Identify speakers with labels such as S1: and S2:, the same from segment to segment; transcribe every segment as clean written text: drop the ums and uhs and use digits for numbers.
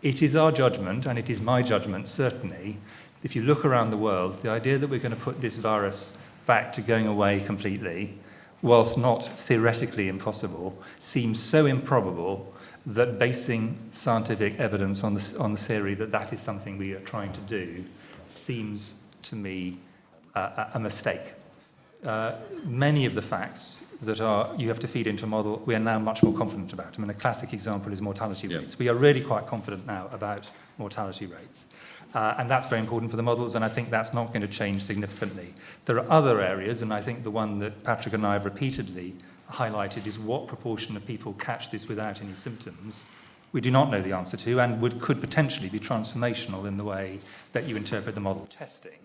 S1: it is our judgment, and it is my judgment certainly, if you look around the world, the idea that we're going to put this virus back to going away completely, whilst not theoretically impossible, seems so improbable that basing scientific evidence on the theory that that is something we are trying to do seems to me a mistake. Many of the facts that you have to feed into a model, we are now much more confident about. I mean, a classic example is mortality rates. We are really quite confident now about mortality rates. And that's very important for the models, and I think that's not going to change significantly. There are other areas, and I think the one that Patrick and I have repeatedly highlighted is what proportion of people catch this without any symptoms. We do not know the answer to, and could potentially be transformational in the way that you interpret the model testing.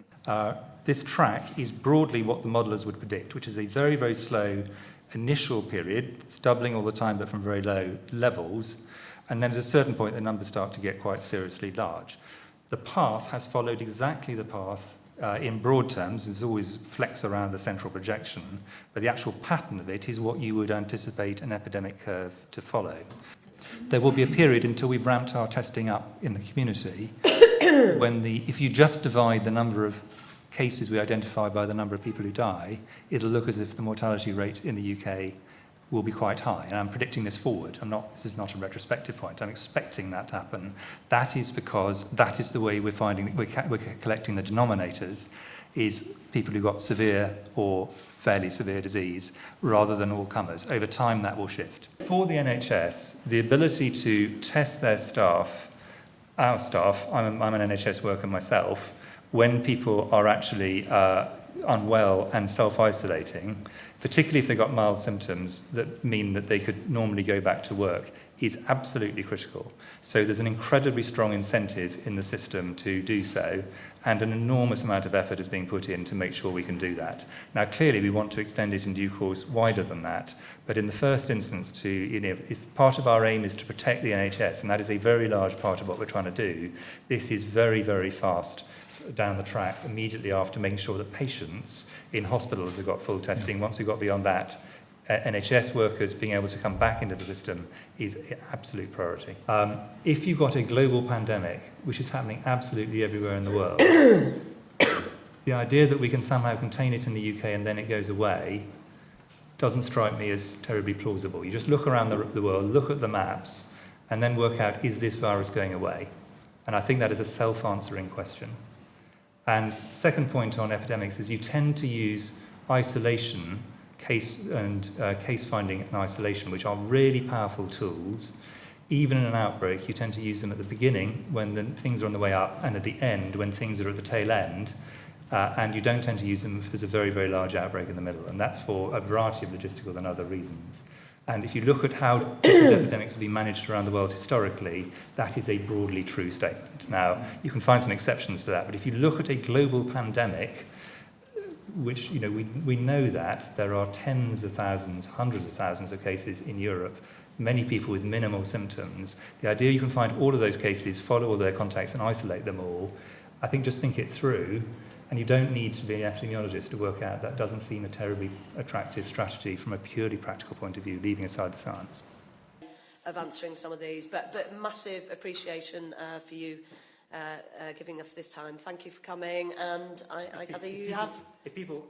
S1: This track is broadly what the modelers would predict, which is a very, very slow initial period. It's doubling all the time, but from very low levels. And then at a certain point, the numbers start to get quite seriously large. The path has followed exactly the path in broad terms. There's always flex around the central projection, but the actual pattern of it is what you would anticipate an epidemic curve to follow. There will be a period until we've ramped our testing up in the community when if you just divide the number of cases we identify by the number of people who die, it'll look as if the mortality rate in the UK will be quite high. And I'm predicting this forward. This is not a retrospective point. I'm expecting that to happen. That is because that is the way we're finding, we're collecting the denominators, is people who got severe or fairly severe disease, rather than all comers. Over time, that will shift. For the NHS, the ability to test their staff, our staff, I'm an NHS worker myself, when people are actually unwell and self-isolating, particularly if they've got mild symptoms that mean that they could normally go back to work, is absolutely critical. So there's an incredibly strong incentive in the system to do so, and an enormous amount of effort is being put in to make sure we can do that. Now, clearly, we want to extend it in due course wider than that, but in the first instance, if part of our aim is to protect the NHS, and that is a very large part of what we're trying to do, this is very, very fast down the track immediately after making sure that patients in hospitals have got full testing. Once we've got beyond that, NHS workers being able to come back into the system is an absolute priority. If you've got a global pandemic, which is happening absolutely everywhere in the world, the idea that we can somehow contain it in the UK and then it goes away doesn't strike me as terribly plausible. You just look around the world, look at the maps, and then work out, is this virus going away? And I think that is a self-answering question. And second point on epidemics is you tend to use isolation, case finding and isolation, which are really powerful tools. Even in an outbreak, you tend to use them at the beginning when things are on the way up, and at the end when things are at the tail end. And you don't tend to use them if there's a very, very large outbreak in the middle. And that's for a variety of logistical and other reasons. And if you look at how different epidemics have been managed around the world historically, that is a broadly true statement. Now, you can find some exceptions to that, but if you look at a global pandemic, which, we know that there are tens of thousands, hundreds of thousands of cases in Europe, many people with minimal symptoms. The idea you can find all of those cases, follow all their contacts and isolate them all, I think just think it through. And you don't need to be an epidemiologist to work out that doesn't seem a terribly attractive strategy from a purely practical point of view, leaving aside the science.
S2: Of answering some of these, but massive appreciation for you giving us this time. Thank you for coming, and I gather you have...
S1: If people